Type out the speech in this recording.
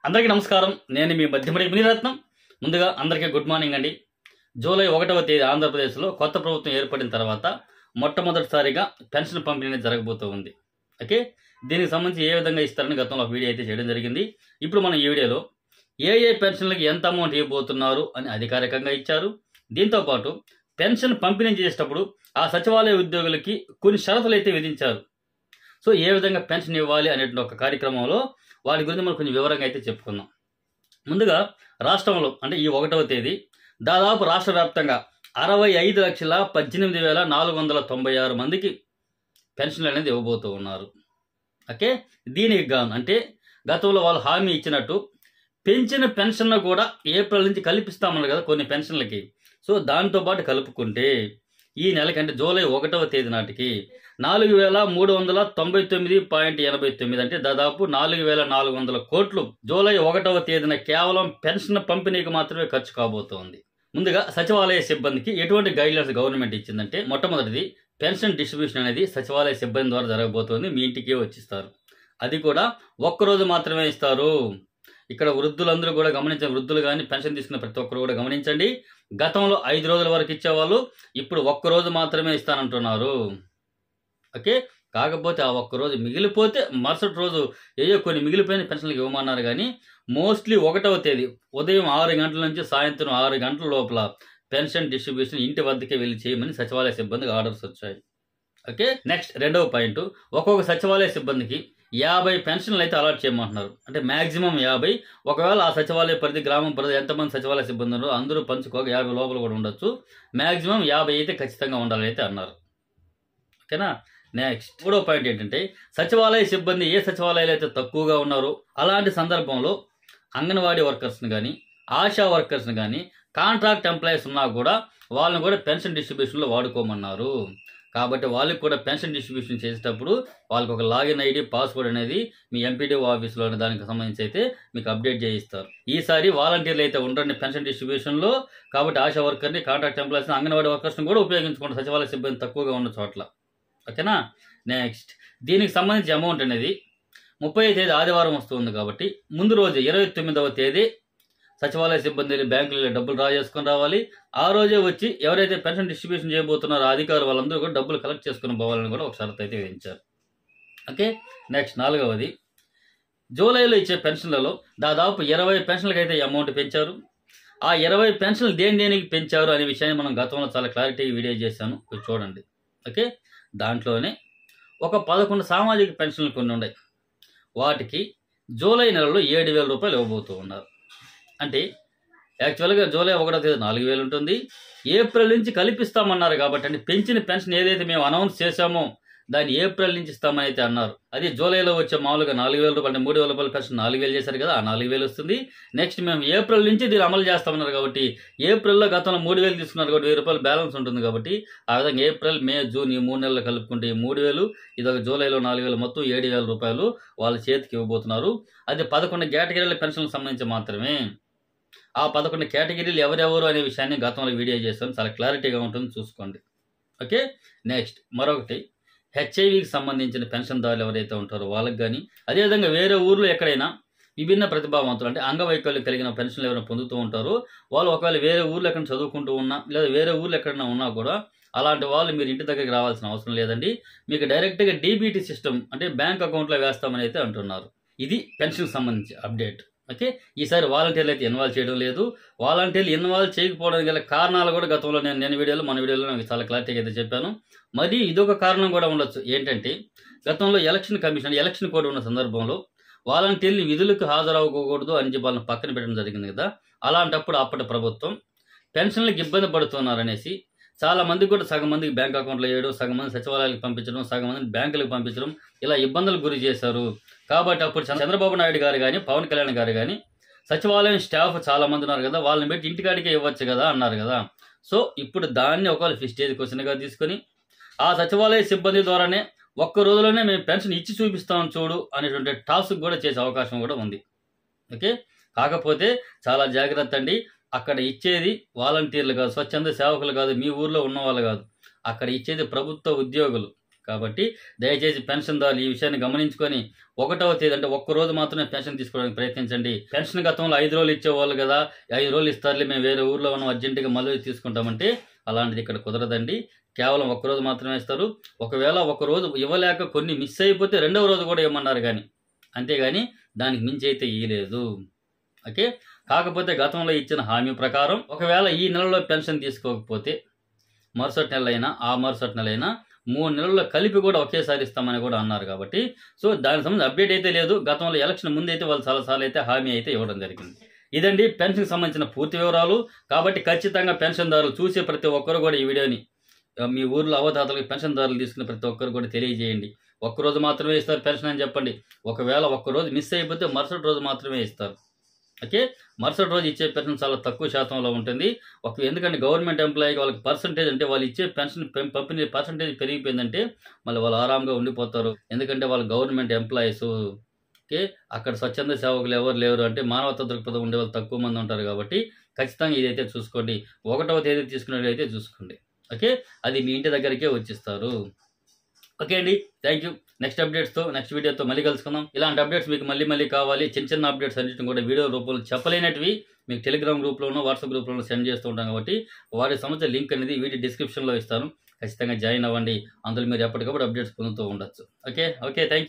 అందరికీ నమస్కారం. నేను మీ మధ్యమడి మునిరత్నం. ముందుగా అందరికీ గుడ్ మార్నింగ్ అండి. జూలై 1వ తేదీ ఆంధ్రప్రదేశ్లో కొత్త ప్రభుత్వం ఏర్పడిన తర్వాత మొట్టమొదటిసారిగా పెన్షన్ పంపిణీ జరగబోతూ ఉంది. ఓకే, దీనికి సంబంధించి ఏ విధంగా ఇస్తారని గతంలో ఒక వీడియో అయితే చేయడం జరిగింది. ఇప్పుడు మనం ఈ వీడియోలో ఏ పెన్షన్లకి ఎంత అమౌంట్ ఇవ్వబోతున్నారు అని అధికారికంగా ఇచ్చారు. దీంతోపాటు పెన్షన్ పంపిణీ చేసేటప్పుడు ఆ సచివాలయ ఉద్యోగులకి కొన్ని షరతులు అయితే విధించారు. సో ఏ విధంగా పెన్షన్ ఇవ్వాలి అనేటువంటి ఒక కార్యక్రమంలో వాటి గురించి మనం కొంచెం వివరంగా అయితే చెప్పుకుందాం. ముందుగా రాష్ట్రంలో అంటే ఈ 1వ తేదీ దాదాపు రాష్ట్ర వ్యాప్తంగా 65,18,496 మందికి పెన్షన్లు అనేది ఇవ్వబోతూ ఉన్నారు. ఓకే, దీనికి గాను అంటే గతంలో వాళ్ళు హామీ ఇచ్చినట్టు పెంచిన పెన్షన్ కూడా ఏప్రిల్ నుంచి కల్పిస్తామన్నారు కదా కొన్ని పెన్షన్లకి. సో దాంతోపాటు కలుపుకుంటే ఈ నెలకి అంటే జూలై 1వ తేదీ నాటికి 4,399.89 అంటే దాదాపు 4,400 కోట్లు జూలై 1వ తేదీన కేవలం పెన్షన్ పంపిణీకి మాత్రమే ఖర్చు కాబోతోంది. ముందుగా సచివాలయ సిబ్బందికి ఎటువంటి గైడ్లైన్స్ గవర్నమెంట్ ఇచ్చిందంటే మొట్టమొదటిది పెన్షన్ డిస్ట్రిబ్యూషన్ అనేది సచివాలయ సిబ్బంది ద్వారా జరగబోతోంది. మీ ఇంటికే వచ్చిస్తారు. అది కూడా ఒక్కరోజు మాత్రమే ఇస్తారు. ఇక్కడ వృద్ధులందరూ కూడా గమనించండి. వృద్ధులు కానీ పెన్షన్ తీసుకున్న ప్రతి ఒక్కరు కూడా గమనించండి. గతంలో 5 రోజుల వరకు ఇచ్చేవాళ్ళు ఇప్పుడు ఒక్కరోజు మాత్రమే ఇస్తానంటున్నారు. ఓకే, కాకపోతే ఆ ఒక్కరోజు మిగిలిపోతే మరుసటి రోజు కొన్ని మిగిలిపోయిన పెన్షన్లకు ఇవ్వమన్నారు. కానీ మోస్ట్లీ 1వ తేదీ ఉదయం 6 గంటల నుంచి సాయంత్రం 6 గంటల లోపల పెన్షన్ డిస్ట్రిబ్యూషన్ ఇంటి వద్దకే వెళ్ళి చేయమని సచివాలయ సిబ్బందికి ఆర్డర్స్ వచ్చాయి. ఓకే, నెక్స్ట్ 2వ పాయింట్, ఒక్కొక్క సచివాలయ సిబ్బందికి 50 పెన్షన్లు అయితే అలాట్ చేయమంటున్నారు. అంటే మ్యాక్సిమం 50. ఒకవేళ ఆ సచివాలయ పరిధి గ్రామం పరిధి ఎంతమంది సచివాలయ సిబ్బంది ఉన్నారో అందరూ పంచుకోక 50 లోపల కూడా ఉండొచ్చు. మ్యాక్సిమం 50 అయితే ఖచ్చితంగా ఉండాలని అయితే అన్నారు. ఓకేనా. నెక్స్ట్ 3వ పాయింట్ ఏంటంటే సచివాలయ సిబ్బంది ఏ సచివాలయాలు అయితే తక్కువగా ఉన్నారో అలాంటి సందర్భంలో అంగన్వాడీ వర్కర్స్ని కానీ ఆశా వర్కర్స్ని కానీ కాంట్రాక్ట్ ఎంప్లాయీస్ ఉన్నా కూడా వాళ్ళని కూడా పెన్షన్ డిస్ట్రిబ్యూషన్లో వాడుకోమన్నారు. కాబట్టి వాళ్ళకి కూడా పెన్షన్ డిస్ట్రిబ్యూషన్ చేసేటప్పుడు వాళ్ళకి ఒక లాగిన్ ఐడి పాస్వర్డ్ అనేది మీ ఎంపీడీఓ ఆఫీస్లో దానికి సంబంధించి అయితే మీకు అప్డేట్ చేయిస్తారు. ఈసారి వాలంటీర్లు అయితే ఉండండి పెన్షన్ డిస్ట్రిబ్యూషన్లో. కాబట్టి ఆశా వర్కర్ని కాంట్రాక్ట్ ఎంప్లాయీస్ని అంగన్వాడీ వర్కర్స్ని కూడా ఉపయోగించుకోండి సచివాలయ సిబ్బంది తక్కువగా ఉన్న చోట్ల. ఓకేనా. నెక్స్ట్ దీనికి సంబంధించి అమౌంట్ అనేది 30వ తేదీ ఆదివారం వస్తుంది. కాబట్టి ముందు రోజు 29వ తేదీ సచివాలయ సిబ్బంది బ్యాంకులలో డబ్బులు డ్రా చేసుకుని రావాలి. ఆ రోజే వచ్చి ఎవరైతే పెన్షన్ డిస్ట్రిబ్యూషన్ చేయబోతున్నారో అధికారులు వాళ్ళందరూ కూడా డబ్బులు కలెక్ట్ చేసుకుని పోవాలని కూడా ఒక షరతు అయితే విధించారు. ఓకే, నెక్స్ట్ 4వది జూలైలో ఇచ్చే పెన్షన్లలో దాదాపు 20 పెన్షన్లకు అయితే అమౌంట్ పెంచారు. ఆ 20 పెన్షన్లు దేనికి పెంచారు అనే విషయాన్ని మనం గతంలో చాలా క్లారిటీగా వీడియో చేశాను, చూడండి. ఓకే, దాంట్లోనే ఒక 11 సామాజిక పెన్షన్లు కొన్ని ఉన్నాయి. వాటికి జూలై నెలలో 7,000 రూపాయలు ఇవ్వబోతూ ఉన్నారు. అంటే యాక్చువల్గా జూలై 1వ తేదీ 4,000 ఉంటుంది. ఏప్రిల్ నుంచి కల్పిస్తామన్నారు. కాబట్టి అంటే పెంచిన పెన్షన్ ఏదైతే మేము అనౌన్స్ చేశామో దాన్ని ఏప్రిల్ నుంచి ఇస్తామని అయితే అన్నారు. అది జూలైలో వచ్చే మామూలుగా 4,000 రూపాయలు అంటే 3,000 రూపాయల పెన్షన్ 4,000 చేశారు కదా, ఆ 4,000 వస్తుంది. నెక్స్ట్ మేము ఏప్రిల్ నుంచి దీన్ని అమలు చేస్తామన్నారు. కాబట్టి ఏప్రిల్లో గతంలో 3,000 తీసుకున్నారు కాబట్టి 1,000 రూపాయలు బ్యాలెన్స్ ఉంటుంది. కాబట్టి ఆ విధంగా ఏప్రిల్ మే జూన్ ఈ 3 నెలలు కలుపుకుంటే 3,000 ఇదొక జూలైలో 4,000 మొత్తం 7,000 రూపాయలు వాళ్ళ చేతికి ఇవ్వబోతున్నారు. అది 11 కేటగిరీల పెన్షన్లకు సంబంధించి మాత్రమే. ఆ 11 కేటగిరీలు ఎవరెవరు అనే విషయాన్ని గతంలో వీడియో చేస్తాను, చాలా క్లారిటీగా ఉంటుంది, చూసుకోండి. ఓకే, నెక్స్ట్ మరొకటి హెచ్ఐవికి సంబంధించిన పెన్షన్దారులు ఎవరైతే ఉంటారో వాళ్ళకి కానీ, అదేవిధంగా వేరే ఊర్లో ఎక్కడైనా విభిన్న ప్రతిభావంతులు అంటే అంగవైకల్యం కలిగిన పెన్షన్లు ఎవరైనా పొందుతూ ఉంటారో వాళ్ళు ఒకవేళ వేరే ఊర్లో ఎక్కడ చదువుకుంటూ ఉన్నా లేదా వేరే ఊర్లో ఎక్కడైనా ఉన్నా కూడా అలాంటి వాళ్ళు మీరు ఇంటి దగ్గరికి రావాల్సిన అవసరం లేదండి. మీకు డైరెక్ట్గా డీబీటీ సిస్టమ్ అంటే బ్యాంక్ అకౌంట్లో వేస్తామని అయితే అంటున్నారు. ఇది పెన్షన్ సంబంధించి అప్డేట్. ఓకే, ఈసారి వాలంటీర్లు అయితే ఇన్వాల్వ్ చేయడం లేదు. వాలంటీర్లు ఇన్వాల్వ్ చేయకపోవడానికి గల కారణాలు కూడా గతంలో నేను వీడియోలో మన వీడియోలో నాకు చాలా క్లారిటీగా అయితే చెప్పాను. మరి ఇదొక కారణం కూడా ఉండొచ్చు. ఏంటంటే గతంలో ఎలక్షన్ కమిషన్ ఎలక్షన్ కోడ్ ఉన్న సందర్భంలో వాలంటీర్లు విధులకు హాజరవ్వకూడదు అని చెప్పి వాళ్ళని పక్కన పెట్టడం జరిగింది కదా. అలాంటప్పుడు అప్పటి ప్రభుత్వం పెన్షన్లకు ఇబ్బంది పడుతున్నారనేసి చాలా మందికి కూడా సగం మందికి బ్యాంక్ అకౌంట్లో వేయడం, సగం మంది సచివాలయాలకు పంపించడం, సగం మందిని బ్యాంకులకు పంపించడం, ఇలా ఇబ్బందులకు గురి చేశారు. కాబట్టి అప్పుడు చంద్రబాబు నాయుడు గారు కానీ పవన్ కళ్యాణ్ గారు కానీ సచివాలయం స్టాఫ్ చాలా మంది ఉన్నారు కదా, వాళ్ళని పెట్టి ఇంటికాడికే ఇవ్వచ్చు కదా అన్నారు కదా. సో ఇప్పుడు దాన్ని ఒకవేళ ఫిస్టేజ్ క్వశ్చన్గా తీసుకొని ఆ సచివాలయ సిబ్బంది ద్వారానే ఒక్క రోజులోనే మేము పెన్షన్ ఇచ్చి చూపిస్తాం చూడు అనేటువంటి టాస్క్ కూడా చేసే అవకాశం కూడా ఉంది. ఓకే, కాకపోతే చాలా జాగ్రత్త అండి. అక్కడ ఇచ్చేది వాలంటీర్లు కాదు, స్వచ్ఛంద సేవకులు కాదు, మీ ఊర్లో ఉన్న వాళ్ళు కాదు. అక్కడ ఇచ్చేది ప్రభుత్వ ఉద్యోగులు. కాబట్టి దయచేసి పెన్షన్దారులు ఈ విషయాన్ని గమనించుకొని 1వ తేదీ అంటే ఒక్కరోజు మాత్రమే పెన్షన్ తీసుకోవడానికి ప్రయత్నించండి. పెన్షన్ గతంలో 5 రోజులు ఇచ్చేవాళ్ళు కదా, 5 రోజులు ఇస్తారులే, మేము వేరే ఊర్లో ఉన్నాం అర్జెంటుగా మళ్ళీ తీసుకుంటామంటే అలాంటిది ఇక్కడ కుదరదండి. కేవలం ఒక్కరోజు మాత్రమే ఇస్తారు. ఒకవేళ ఒకరోజు ఇవ్వలేక కొన్ని మిస్ అయిపోతే 2వ రోజు కూడా ఇవ్వమన్నారు కానీ, అంతేగాని దానికి మించి అయితే ఇవ్వలేదు. ఓకే. కాకపోతే గతంలో ఇచ్చిన హామీ ప్రకారం ఒకవేళ ఈ నెలలో పెన్షన్ తీసుకోకపోతే మరుసటి నెలైనా ఆ మరుసటి నెలైనా 3 నెలల్లో కలిపి కూడా ఒకేసారి ఇస్తామని కూడా అన్నారు. కాబట్టి సో దానికి సంబంధించి అప్డేట్ అయితే లేదు. గతంలో ఎలక్షన్ ముందు అయితే వాళ్ళు చాలాసార్లు అయితే హామీ అయితే ఇవ్వడం జరిగింది. ఇదండి పెన్షన్కి సంబంధించిన పూర్తి వివరాలు. కాబట్టి ఖచ్చితంగా పెన్షన్దారులు చూసే ప్రతి ఒక్కరు కూడా ఈ వీడియోని మీ ఊర్లో అవతాతలకు పెన్షన్దారులు తీసుకున్న ప్రతి ఒక్కరు కూడా తెలియజేయండి. ఒక్కరోజు మాత్రమే ఇస్తారు పెన్షన్ అని చెప్పండి. ఒకవేళ ఒక్కరోజు మిస్ అయిపోతే మరుసటి రోజు మాత్రమే ఇస్తారు. ఓకే. మరుసటి రోజు ఇచ్చే పెన్షన్ చాలా తక్కువ శాతంలో ఉంటుంది. ఎందుకంటే గవర్నమెంట్ ఎంప్లాయీకి వాళ్ళకి పర్సంటేజ్ అంటే వాళ్ళు ఇచ్చే పెన్షన్ పంపిణీ పర్సంటేజ్ పెరిగిపోయిందంటే మళ్ళీ వాళ్ళు ఆరాంగా ఉండిపోతారు. ఎందుకంటే వాళ్ళు గవర్నమెంట్ ఎంప్లాయీస్. ఓకే. అక్కడ స్వచ్ఛంద సేవకులు ఎవరు లేరు, అంటే మానవతా దృక్పథం ఉండే వాళ్ళు తక్కువ మంది ఉంటారు. కాబట్టి ఖచ్చితంగా ఇదైతే చూసుకోండి. 1వ తేదీ తీసుకునేటైతే చూసుకోండి. ఓకే. అది మీ ఇంటి దగ్గరికే వచ్చిస్తారు. ఓకే అండి, థ్యాంక్ యూ. నెక్స్ట్ అప్డేట్స్తో నెక్స్ట్ వీడియోతో మళ్ళీ కలుసుకుందాం. ఇలాంటి అప్డేట్స్ మీకు మళ్ళీ కావాలి. చిన్న అప్డేట్స్ అన్నింటిని కూడా వీడియో రూపంలో చెప్పలేనటివి మీకు టెలిగ్రామ్ గ్రూప్లోనూ వాట్సాప్ గ్రూప్లోనూ సెండ్ చేస్తూ ఉంటాం. కాబట్టి వాటి సంబంధించిన లింక్ అనేది వీడియో డిస్క్రిప్షన్లో ఇస్తాను. ఖచ్చితంగా జాయిన్ అవ్వండి. అందులో మీరు ఎప్పటికప్పుడు అప్డేట్స్ పొందుతూ ఉండొచ్చు. Okay, thank you.